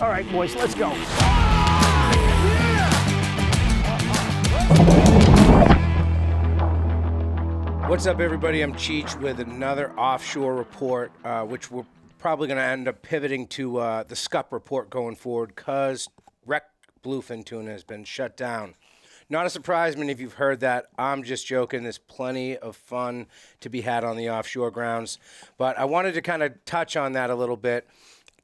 All right, boys, let's go. What's up, everybody? I'm Cheech with another offshore report, which we're probably going to end up pivoting to the SCUP report going forward because wrecked bluefin tuna has been shut down. Not a surprise, many of you've heard that. I'm just joking. There's plenty of fun to be had on the offshore grounds. But I wanted to kind of touch on that a little bit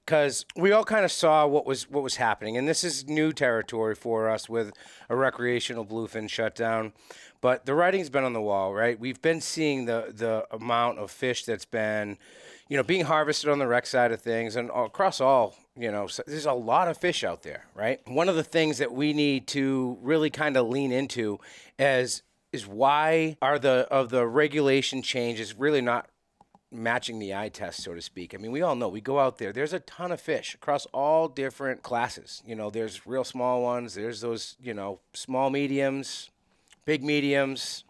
because we all kind of saw what was happening. And this is new territory for us with a recreational bluefin shutdown. But the writing's been on the wall, right? We've been seeing the amount of fish that's been, being harvested on the wreck side of things and across all, so there's a lot of fish out there, right? One of the things that we need to really kind of lean into is why are the regulation changes really not matching the eye test, so to speak. I mean, we all know, we go out there's a ton of fish across all different classes. There's real small ones, there's those, small mediums, big mediums,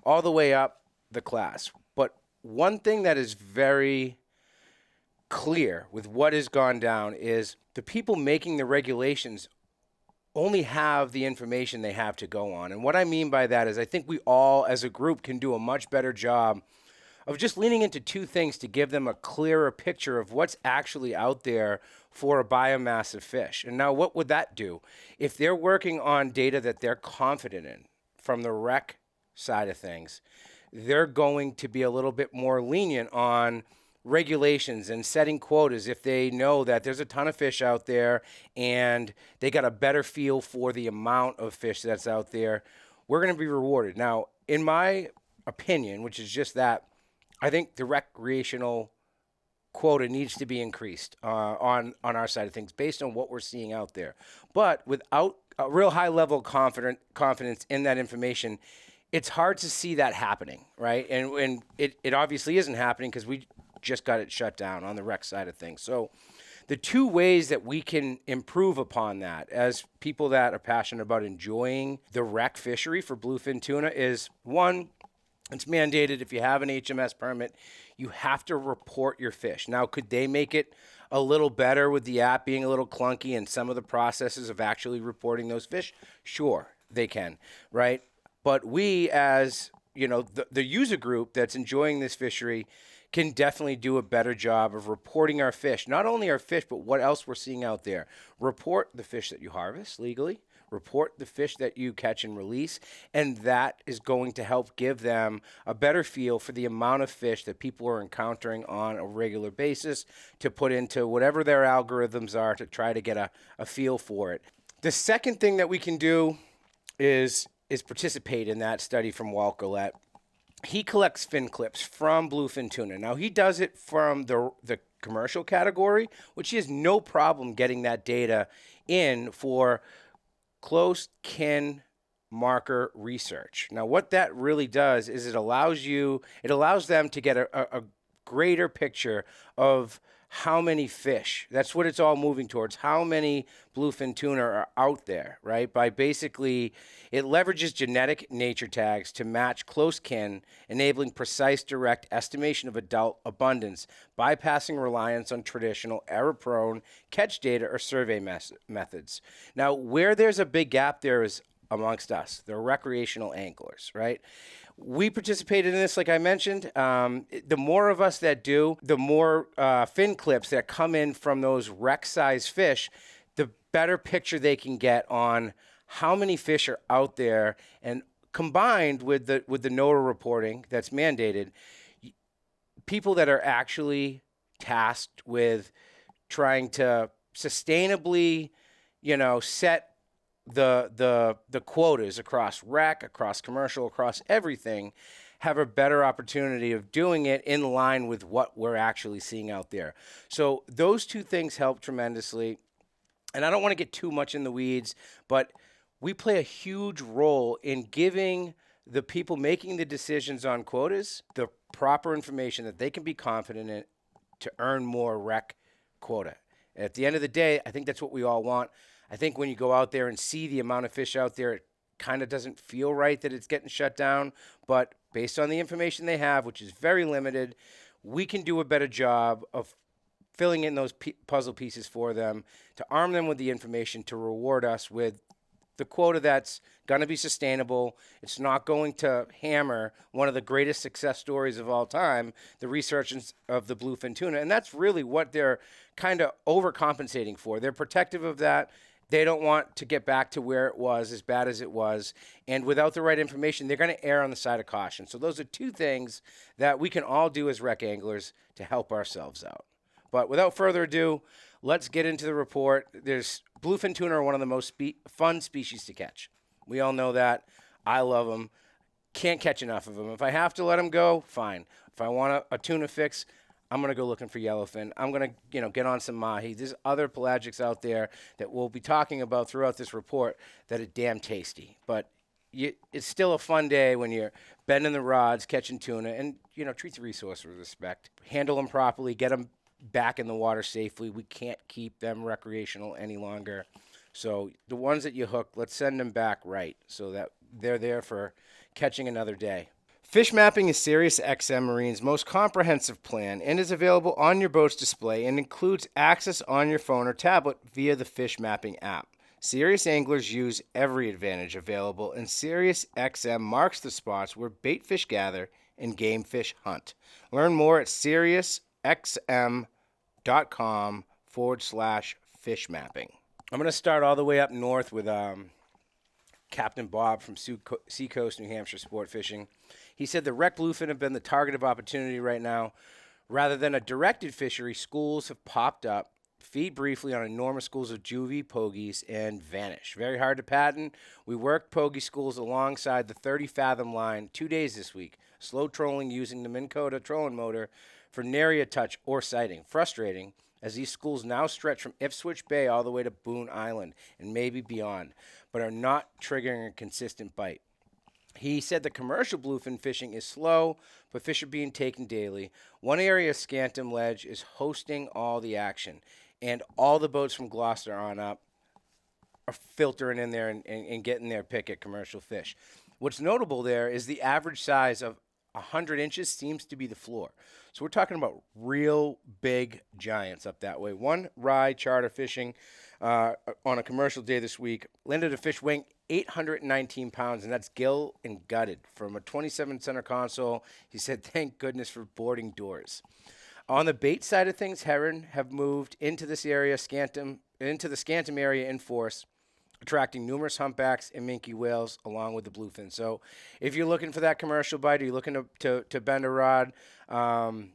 all the way up the class. But one thing that is very clear with what has gone down is the people making the regulations only have the information they have to go on. And what I mean by that is I think we all as a group can do a much better job of just leaning into two things to give them a clearer picture of what's actually out there for a biomass of fish. And now what would that do? If they're working on data that they're confident in from the rec side of things, they're going to be a little bit more lenient on regulations and setting quotas if they know that there's a ton of fish out there and they got a better feel for the amount of fish that's out there. We're going to be rewarded. Now, in my opinion, which is just that, I think the recreational quota needs to be increased on our side of things based on what we're seeing out there. But without a real high level of confidence in that information, it's hard to see that happening, right? And it obviously isn't happening because we just got it shut down on the rec side of things. So the two ways that we can improve upon that as people that are passionate about enjoying the rec fishery for bluefin tuna is, one, it's mandated if you have an HMS permit, you have to report your fish. Now, could they make it a little better with the app being a little clunky and some of the processes of actually reporting those fish? Sure, they can, right? But we as, the user group that's enjoying this fishery can definitely do a better job of reporting our fish. Not only our fish, but what else we're seeing out there. Report the fish that you harvest legally. Report the fish that you catch and release, and that is going to help give them a better feel for the amount of fish that people are encountering on a regular basis to put into whatever their algorithms are to try to get a feel for it. The second thing that we can do is participate in that study from Walt Gillette. He collects fin clips from bluefin tuna. Now, he does it from the commercial category, which he has no problem getting that data in for close kin marker research. Now, what that really does is it allows them to get a greater picture of how many fish. That's what it's all moving towards. How many bluefin tuna are out there, right? By basically, it leverages genetic nature tags to match close kin, enabling precise, direct estimation of adult abundance, bypassing reliance on traditional error-prone catch data or survey methods. Now, where there's a big gap there is amongst us, the recreational anglers, right? We participated in this, like I mentioned. The more of us that do, the more fin clips that come in from those rec-size fish, the better picture they can get on how many fish are out there. And combined with the NOAA reporting that's mandated, people that are actually tasked with trying to sustainably, set the quotas across rec, across commercial, across everything, have a better opportunity of doing it in line with what we're actually seeing out there. So those two things help tremendously. And I don't want to get too much in the weeds, but we play a huge role in giving the people making the decisions on quotas the proper information that they can be confident in to earn more rec quota. At the end of the day, I think that's what we all want. I think when you go out there and see the amount of fish out there, it kind of doesn't feel right that it's getting shut down. But based on the information they have, which is very limited, we can do a better job of filling in those puzzle pieces for them, to arm them with the information, to reward us with the quota that's going to be sustainable. It's not going to hammer one of the greatest success stories of all time, the research of the bluefin tuna. And that's really what they're kind of overcompensating for. They're protective of that. They don't want to get back to where it was, as bad as it was. And without the right information, they're going to err on the side of caution. So those are two things that we can all do as rec anglers to help ourselves out. But without further ado, let's get into the report. Bluefin tuna are one of the most fun species to catch. We all know that. I love them. Can't catch enough of them. If I have to let them go, fine. If I want a tuna fix, I'm going to go looking for yellowfin. I'm going to, get on some mahi. There's other pelagics out there that we'll be talking about throughout this report that are damn tasty. But it's still a fun day when you're bending the rods, catching tuna, and, treat the resource with respect. Handle them properly. Get them back in the water safely. We can't keep them recreational any longer. So the ones that you hook, let's send them back right so that they're there for catching another day. Fish mapping is SiriusXM Marine's most comprehensive plan and is available on your boat's display and includes access on your phone or tablet via the fish mapping app. Serious anglers use every advantage available, and SiriusXM marks the spots where bait fish gather and game fish hunt. Learn more at SiriusXM.com/fish mapping. I'm going to start all the way up north with Captain Bob from Seacoast, New Hampshire Sport Fishing. He said the wreck bluefin have been the target of opportunity right now. Rather than a directed fishery, schools have popped up, feed briefly on enormous schools of juvie, pogies, and vanish. Very hard to patent. We worked pogie schools alongside the 30-fathom line 2 days this week, slow trolling using the Minn Kota trolling motor for nary a touch or sighting. Frustrating, as these schools now stretch from Ipswich Bay all the way to Boone Island and maybe beyond, but are not triggering a consistent bite. He said the commercial bluefin fishing is slow, but fish are being taken daily. One area, Scantum Ledge, is hosting all the action, and all the boats from Gloucester on up are filtering in there and getting their pick at commercial fish. What's notable there is the average size of 100 inches seems to be the floor. So we're talking about real big giants up that way. One rye charter fishing on a commercial day this week landed a fish weighing 819 pounds, and that's gill and gutted from a 27 center console. He said, thank goodness for boarding doors. On the bait side of things, herring have moved into this area, into the Scantum area in force, attracting numerous humpbacks and minke whales along with the bluefin. So if you're looking for that commercial bite, or you're looking to bend a rod on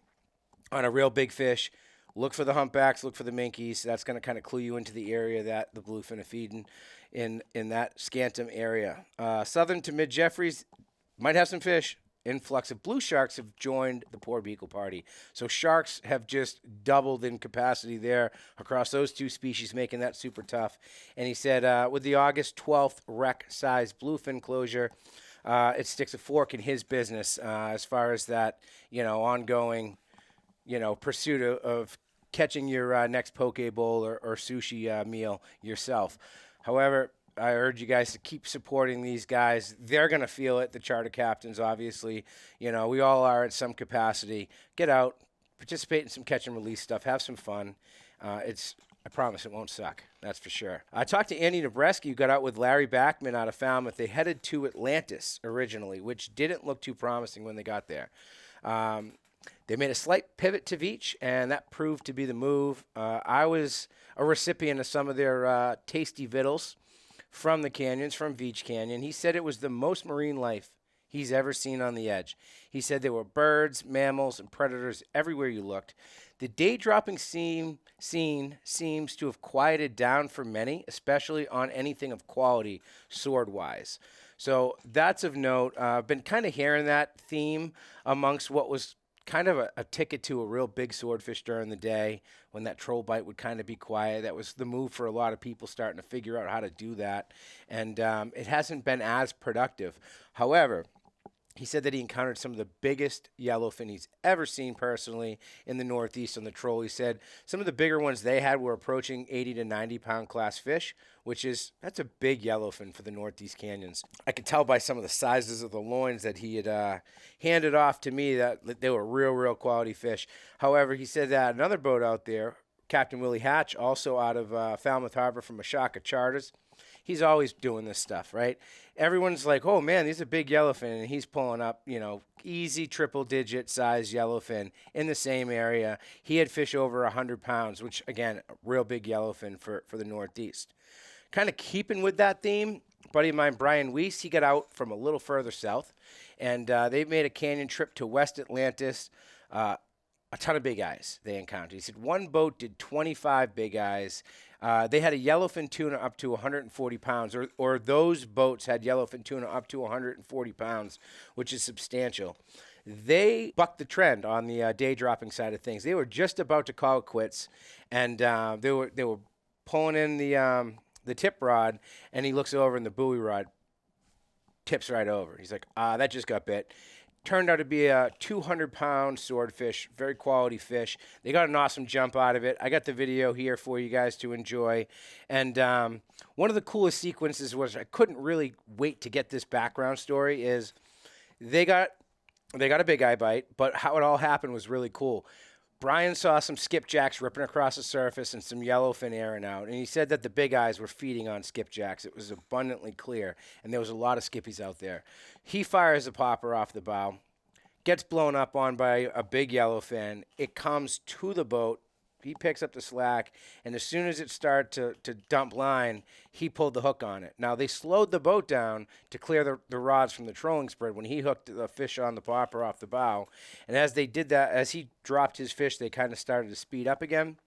a real big fish, look for the humpbacks, look for the minkies. That's going to kind of clue you into the area that the bluefin are feeding in that Scantum area. Southern to mid-Jeffries might have some fish. Influx of blue sharks have joined the Port Beagle party. So sharks have just doubled in capacity there across those two species, making that super tough. And he said with the August 12th rec-size bluefin closure, it sticks a fork in his business as far as that, ongoing, pursuit of catching your next poke bowl or sushi meal yourself. However, I urge you guys to keep supporting these guys. They're going to feel it, the charter captains, obviously. We all are at some capacity. Get out, participate in some catch and release stuff, have some fun. I promise it won't suck. That's for sure. I talked to Andy Nebreski, who got out with Larry Backman out of Falmouth. They headed to Atlantis originally, which didn't look too promising when they got there. They made a slight pivot to Veach, and that proved to be the move. I was a recipient of some of their tasty vittles from the canyons, from Veach Canyon. He said it was the most marine life he's ever seen on the edge. He said there were birds, mammals, and predators everywhere you looked. The day-dropping scene seems to have quieted down for many, especially on anything of quality, sword-wise. So that's of note. I've been kind of hearing that theme amongst what was kind of a ticket to a real big swordfish during the day when that troll bite would kind of be quiet. That was the move for a lot of people starting to figure out how to do that. And it hasn't been as productive. However, He said that he encountered some of the biggest yellowfin he's ever seen personally in the Northeast on the troll. He said some of the bigger ones they had were approaching 80 to 90 pound class fish, that's a big yellowfin for the Northeast canyons. I could tell by some of the sizes of the loins that he had handed off to me that they were real quality fish. However, he said that another boat out there, Captain Willie Hatch, also out of Falmouth Harbor from Ashaka Charters, he's always doing this stuff, right? Everyone's like, oh, man, these are big yellowfin, and he's pulling up, easy triple-digit size yellowfin in the same area. He had fish over 100 pounds, which, again, real big yellowfin for the Northeast. Kind of keeping with that theme, buddy of mine, Brian Weiss, he got out from a little further south, and they made a canyon trip to West Atlantis. A ton of big eyes they encountered. He said one boat did 25 big eyes. They had a yellowfin tuna up to 140 pounds, or those boats had yellowfin tuna up to 140 pounds, which is substantial. They bucked the trend on the day dropping side of things. They were just about to call it quits, and they were pulling in the tip rod, and he looks over and the buoy rod tips right over. He's like, that just got bit. Turned out to be a 200-pound swordfish, very quality fish. They got an awesome jump out of it. I got the video here for you guys to enjoy. And one of the coolest sequences was, I couldn't really wait to get this background story, is they got a big eye bite, but how it all happened was really cool. Brian saw some skipjacks ripping across the surface and some yellowfin airing out, and he said that the big eyes were feeding on skipjacks. It was abundantly clear, and there was a lot of skippies out there. He fires a popper off the bow, gets blown up on by a big yellowfin. It comes to the boat. He picks up the slack, and as soon as it started to dump line, he pulled the hook on it. Now, they slowed the boat down to clear the rods from the trolling spread when he hooked the fish on the popper off the bow. And as they did that, as he dropped his fish, they kind of started to speed up again.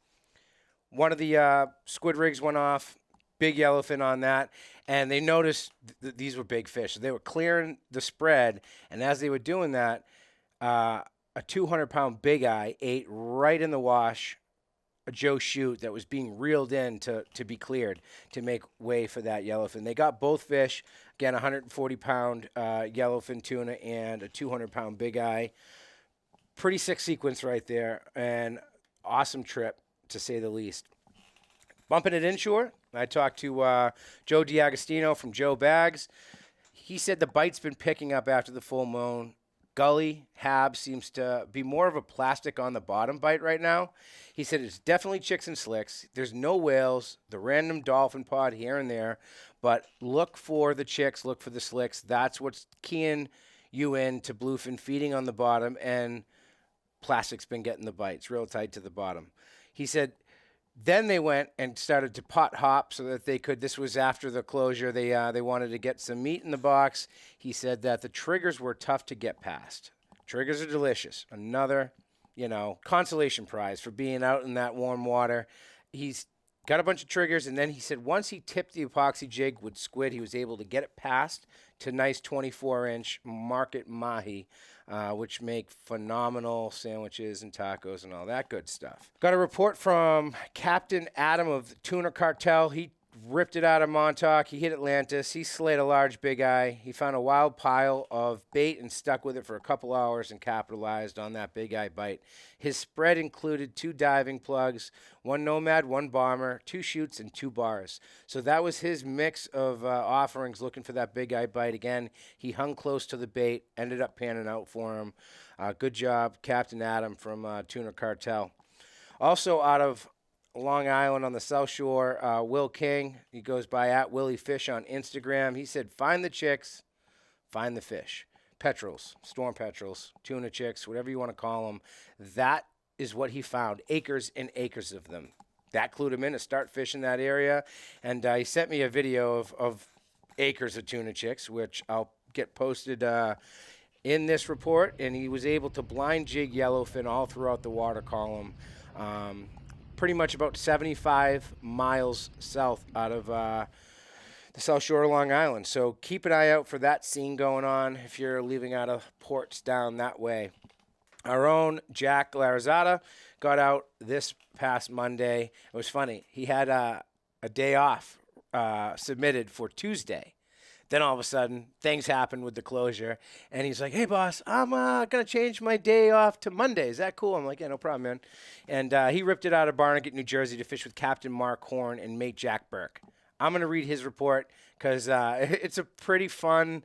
One of the squid rigs went off, big yellowfin on that, and they noticed these were big fish. So they were clearing the spread, and as they were doing that, a 200-pound big eye ate right in the wash a Joe Shoot that was being reeled in to be cleared to make way for that yellowfin. They got both fish, again, 140-pound yellowfin tuna and a 200-pound big eye. Pretty sick sequence right there, and awesome trip, to say the least. Bumping it inshore, I talked to Joe D'Agostino from Joe Bags. He said the bite's been picking up after the full moon. Gully, Hab seems to be more of a plastic on the bottom bite right now. He said it's definitely chicks and slicks. There's no whales, the random dolphin pod here and there, but look for the chicks, look for the slicks. That's what's keying you in to bluefin feeding on the bottom, and plastic's been getting the bites real tight to the bottom. He said then they went and started to pot hop so that they could, this was after the closure, they wanted to get some meat in the box. He said that the triggers were tough to get past. Triggers are delicious. Another, consolation prize for being out in that warm water. He's got a bunch of triggers, and then he said once he tipped the epoxy jig with squid, he was able to get it past to nice 24-inch market mahi, which make phenomenal sandwiches and tacos and all that good stuff. Got a report from Captain Adam of the Tuna Cartel. He ripped it out of Montauk. He hit Atlantis. He slayed a large big eye. He found a wild pile of bait and stuck with it for a couple hours and capitalized on that big eye bite. His spread included 2 diving plugs, 1 Nomad, 1 Bomber, 2 shoots, and 2 bars. So that was his mix of offerings looking for that big eye bite. Again, he hung close to the bait, ended up panning out for him. Good job, Captain Adam from Tuna Cartel. Also out of Long Island on the South Shore, Will King, he goes by @WillieFish on Instagram. He said, find the chicks, find the fish. Petrels, storm petrels, tuna chicks, whatever you want to call them. That is what he found, acres and acres of them. That clued him in to start fishing that area, and he sent me a video of acres of tuna chicks, which I'll get posted in this report, and he was able to blind jig yellowfin all throughout the water column. Pretty much about 75 miles south out of the South Shore of Long Island. So keep an eye out for that scene going on if you're leaving out of ports down that way. Our own Jack Larizada got out this past Monday. It was funny. He had a day off submitted for Tuesday. Then all of a sudden, things happen with the closure, and he's like, "Hey, boss, I'm gonna change my day off to Monday. Is that cool?" I'm like, "Yeah, no problem, man." And he ripped it out of Barnegat, New Jersey, to fish with Captain Mark Horn and mate Jack Burke. I'm gonna read his report because it's a pretty fun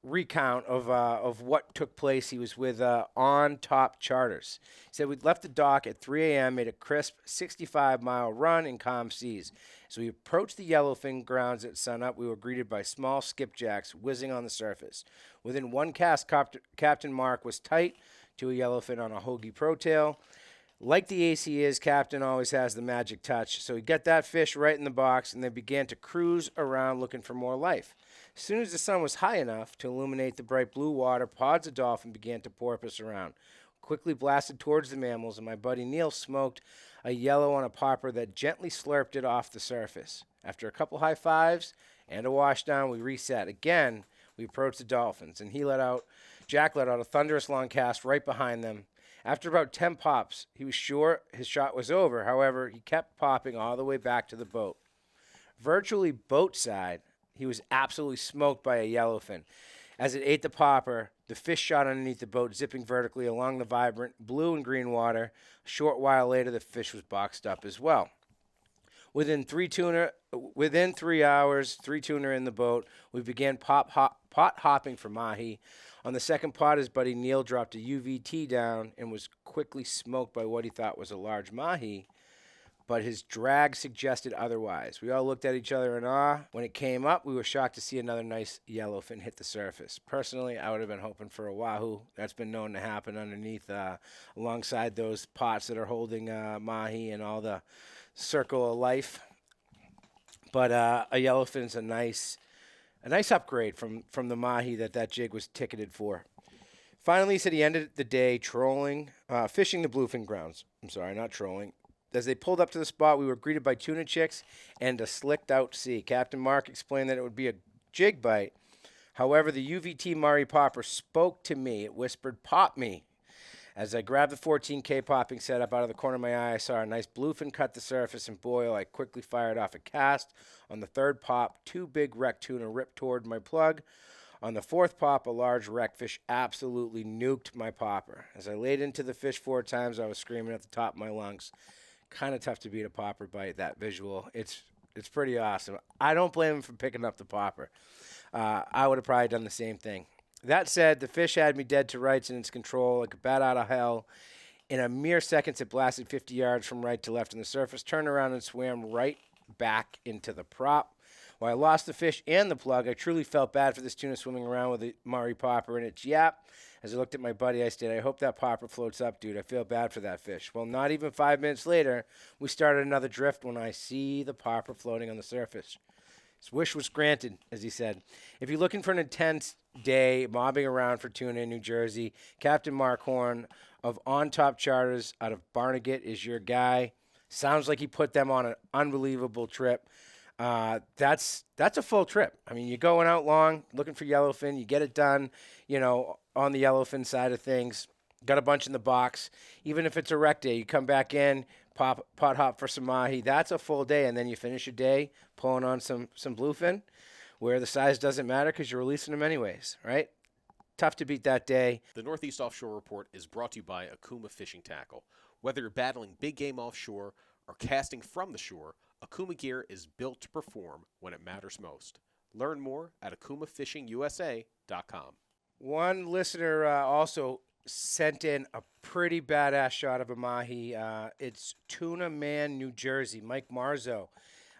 recount of what took place. He was with On Top Charters. He said, "We'd left the dock at 3 a.m., made a crisp 65-mile run in calm seas. As we approached the yellowfin grounds at sunup, we were greeted by small skipjacks whizzing on the surface. Within one cast, Captain Mark was tight to a yellowfin on a Hoagie Protail. Like the ace he is, Captain always has the magic touch. So he got that fish right in the box, and they began to cruise around looking for more life. As soon as the sun was high enough to illuminate the bright blue water, pods of dolphin began to porpoise around. Quickly blasted towards the mammals, and my buddy Neil smoked a yellow on a popper that gently slurped it off the surface. After a couple high fives and a washdown, we reset. Again, we approached the dolphins, and Jack let out a thunderous long cast right behind them. After about 10 pops, he was sure his shot was over. However, he kept popping all the way back to the boat. Virtually boat side, he was absolutely smoked by a yellowfin. As it ate the popper, the fish shot underneath the boat, zipping vertically along the vibrant blue and green water. A short while later, the fish was boxed up as well. Within 3 hours, 3 tuna in the boat, we began pot hopping for mahi. On the second pot, his buddy Neil dropped a UVT down and was quickly smoked by what he thought was a large mahi, but his drag suggested otherwise. We all looked at each other in awe. When it came up, we were shocked to see another nice yellowfin hit the surface. Personally, I would have been hoping for a wahoo. That's been known to happen underneath, alongside those pots that are holding mahi and all the circle of life. But a yellowfin's a nice upgrade from the mahi that jig was ticketed for. Finally, he said he ended the day fishing the bluefin grounds. I'm sorry, not trolling. As they pulled up to the spot, we were greeted by tuna chicks and a slicked out sea. Captain Mark explained that it would be a jig bite. However, the UVT Murray popper spoke to me. It whispered, "Pop me." As I grabbed the 14K popping setup out of the corner of my eye, I saw a nice bluefin cut the surface and boil. I quickly fired off a cast. On the third pop, 2 big wreck tuna ripped toward my plug. On the fourth pop, a large wreck fish absolutely nuked my popper. As I laid into the fish 4 times, I was screaming at the top of my lungs. Kind of tough to beat a popper bite, that visual. It's pretty awesome. I don't blame him for picking up the popper. I would have probably done the same thing. That said, the fish had me dead to rights in its control, like a bat out of hell. In a mere seconds, it blasted 50 yards from right to left on the surface, turned around and swam right back into the prop. While I lost the fish and the plug, I truly felt bad for this tuna swimming around with a Murray popper in its yap. As I looked at my buddy, I said, "I hope that popper floats up, dude. I feel bad for that fish." Well, not even 5 minutes later, we started another drift when I see the popper floating on the surface. His wish was granted, as he said. If you're looking for an intense day mobbing around for tuna in New Jersey, Captain Mark Horn of On Top Charters out of Barnegat is your guy. Sounds like he put them on an unbelievable trip. That's a full trip. I mean, you're going out long, looking for yellowfin. You get it done, on the yellowfin side of things. Got a bunch in the box. Even if it's a wreck day, you come back in, pot hop for some mahi. That's a full day, and then you finish your day pulling on some bluefin, where the size doesn't matter because you're releasing them anyways, right? Tough to beat that day. The Northeast Offshore Report is brought to you by Okuma Fishing Tackle. Whether you're battling big game offshore or casting from the shore, Okuma gear is built to perform when it matters most. Learn more at akumafishingusa.com. One listener also sent in a pretty badass shot of a mahi. It's Tuna Man, New Jersey. Mike Marzo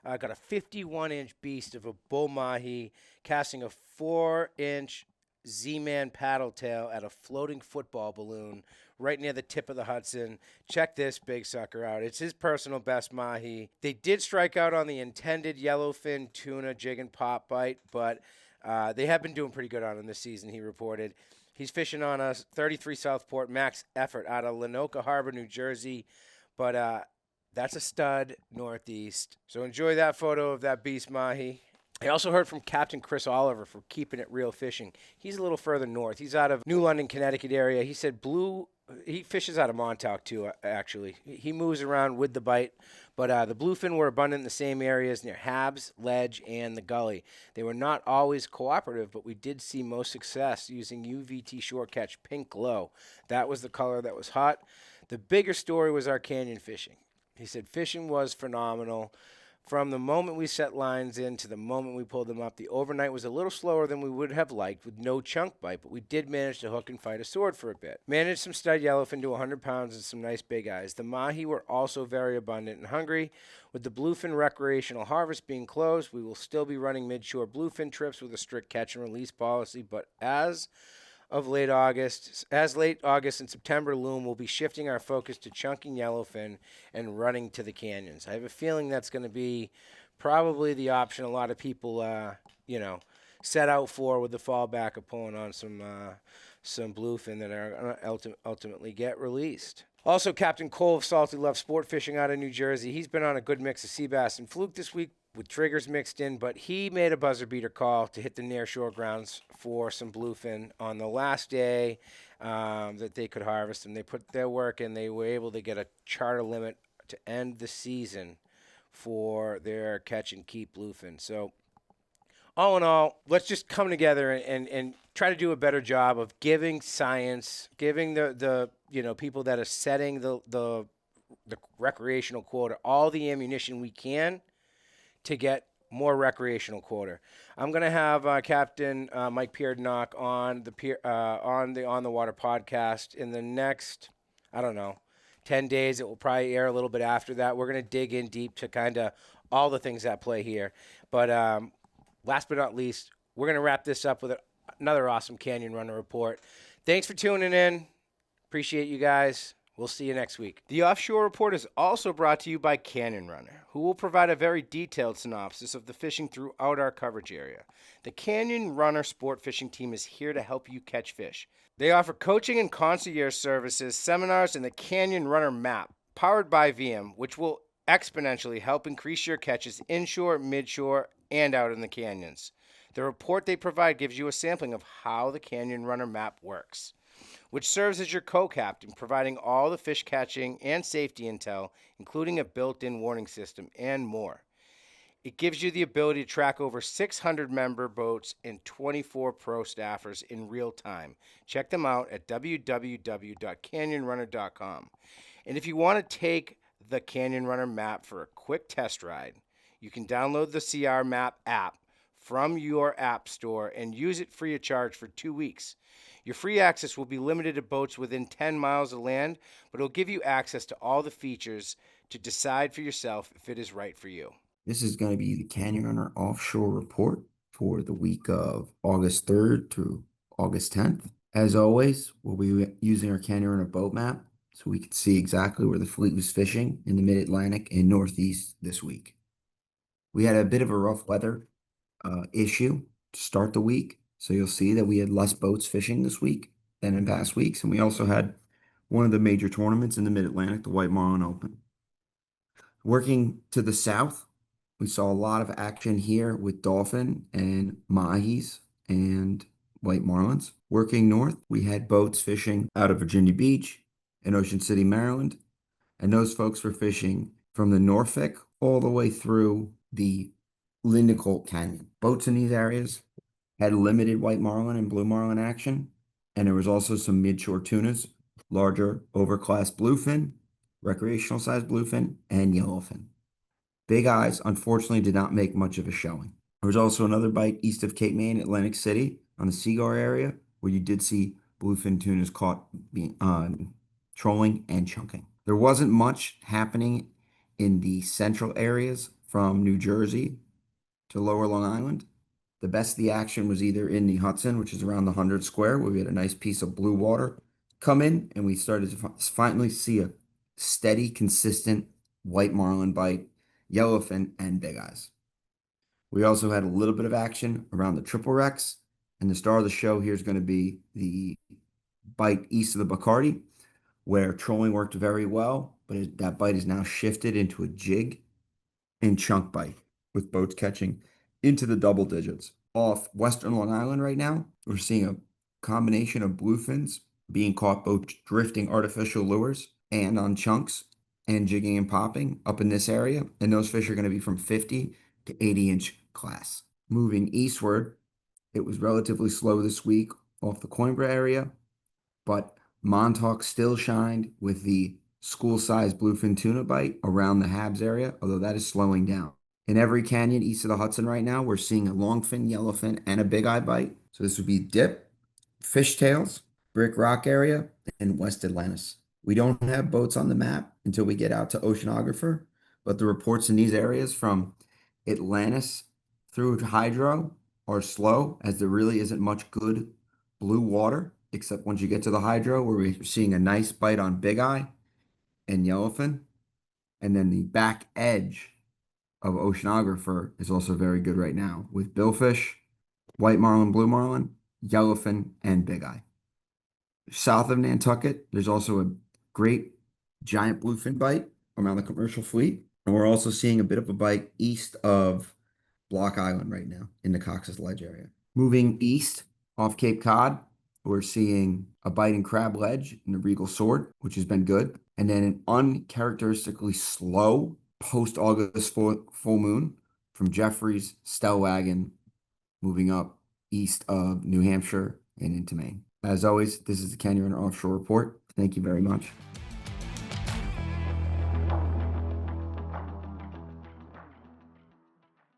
got a 51-inch beast of a bull mahi casting a 4-inch Z-Man paddle tail at a floating football balloon right near the tip of the Hudson. Check this big sucker out. It's his personal best mahi. They did strike out on the intended yellowfin tuna jig and pop bite, but they have been doing pretty good on him this season, he reported. He's fishing on a 33 Southport max effort out of Lenoka Harbor, New Jersey, but that's a stud northeast. So enjoy that photo of that beast mahi. I also heard from Captain Chris Oliver for Keeping It Real Fishing. He's a little further north. He's out of New London, Connecticut area. He said he fishes out of Montauk too, actually. He moves around with the bite, But the bluefin were abundant in the same areas near Habs, Ledge, and the Gully. They were not always cooperative, but we did see most success using UVT shore catch pink glow. That was the color that was hot. The bigger story was our canyon fishing. He said fishing was phenomenal. From the moment we set lines in to the moment we pulled them up, the overnight was a little slower than we would have liked with no chunk bite, but we did manage to hook and fight a sword for a bit. Managed some stud yellowfin to 100 pounds and some nice big eyes. The mahi were also very abundant and hungry. With the bluefin recreational harvest being closed, we will still be running midshore bluefin trips with a strict catch and release policy, but as late August and September loom, we'll be shifting our focus to chunking yellowfin and running to the canyons. I have a feeling that's going to be probably the option a lot of people, set out for with the fallback of pulling on some bluefin that are going to ultimately get released. Also, Captain Cole of Salty Love Sport Fishing out of New Jersey. He's been on a good mix of sea bass and fluke this week with triggers mixed in, but he made a buzzer beater call to hit the near shore grounds for some bluefin on the last day that they could harvest, and they put their work in. They were able to get a charter limit to end the season for their catch and keep bluefin. So all in all, let's just come together and try to do a better job of giving science, giving the people that are setting the recreational quota all the ammunition we can to get more recreational quota. I'm going to have Captain Mike Peardenach on the On the Water podcast in the next, 10 days. It will probably air a little bit after that. We're going to dig in deep to kind of all the things at play here. But last but not least, we're going to wrap this up with another awesome Canyon Runner report. Thanks for tuning in. Appreciate you guys. We'll see you next week. The Offshore Report is also brought to you by Canyon Runner, who will provide a very detailed synopsis of the fishing throughout our coverage area. The Canyon Runner sport fishing team is here to help you catch fish. They offer coaching and concierge services, seminars, and the Canyon Runner map, powered by VM, which will exponentially help increase your catches inshore, midshore, and out in the canyons. The report they provide gives you a sampling of how the Canyon Runner map works, which serves as your co-captain, providing all the fish catching and safety intel, including a built-in warning system and more. It gives you the ability to track over 600 member boats and 24 pro staffers in real time. Check them out at www.canyonrunner.com. And if you want to take the Canyon Runner map for a quick test ride, you can download the CR Map app from your app store and use it free of charge for 2 weeks. Your free access will be limited to boats within 10 miles of land, but it'll give you access to all the features to decide for yourself if it is right for you. This is going to be the Canyon Runner Offshore Report for the week of August 3rd through August 10th. As always, we'll be using our Canyon Runner boat map so we can see exactly where the fleet was fishing in the Mid-Atlantic and Northeast this week. We had a bit of a rough weather issue to start the week. So you'll see that we had less boats fishing this week than in past weeks. And we also had one of the major tournaments in the Mid-Atlantic, the White Marlin Open. Working to the south, we saw a lot of action here with dolphin and mahis and white marlins. Working north, we had boats fishing out of Virginia Beach and Ocean City, Maryland. And those folks were fishing from the Norfolk all the way through the Lindencolt Canyon. Boats in these areas had limited white marlin and blue marlin action, and there was also some midshore tunas, larger overclass bluefin, recreational sized bluefin, and yellowfin. Big eyes, unfortunately, did not make much of a showing. There was also another bite east of Cape May, Atlantic City, on the Seagar area, where you did see bluefin tunas caught being trolling and chunking. There wasn't much happening in the central areas from New Jersey to Lower Long Island. The best of the action was either in the Hudson, which is around the 100 square, where we had a nice piece of blue water come in, and we started to finally see a steady, consistent white marlin bite, yellowfin, and big eyes. We also had a little bit of action around the triple wrecks, and the star of the show here is going to be the bite east of the Bacardi, where trolling worked very well, but that bite is now shifted into a jig and chunk bite, with boats catching into the double digits. Off Western Long Island right now, we're seeing a combination of bluefins being caught both drifting artificial lures and on chunks, and jigging and popping up in this area, and those fish are going to be from 50 to 80-inch class. Moving eastward, it was relatively slow this week off the Coimbra area, but Montauk still shined with the school-sized bluefin tuna bite around the Habs area, although that is slowing down. In every canyon east of the Hudson right now, we're seeing a longfin, yellowfin, and a big eye bite. So this would be dip, fishtails, Brick Rock area, and West Atlantis. We don't have boats on the map until we get out to Oceanographer, but the reports in these areas from Atlantis through Hydro are slow, as there really isn't much good blue water, except once you get to the Hydro, where we're seeing a nice bite on Big Eye and Yellowfin. And then the back edge of Oceanographer is also very good right now with billfish, white marlin, blue marlin, yellowfin, and big eye. South of Nantucket, there's also a great giant bluefin bite around the commercial fleet. And we're also seeing a bit of a bite east of Block Island right now in the Cox's Ledge area. Moving east off Cape Cod, we're seeing a biting crab ledge in the Regal Sword, which has been good. And then an uncharacteristically slow post-August full moon from Jeffries, Stellwagen, moving up east of New Hampshire and into Maine. As always, this is the Canyon Runner Offshore Report. Thank you very much.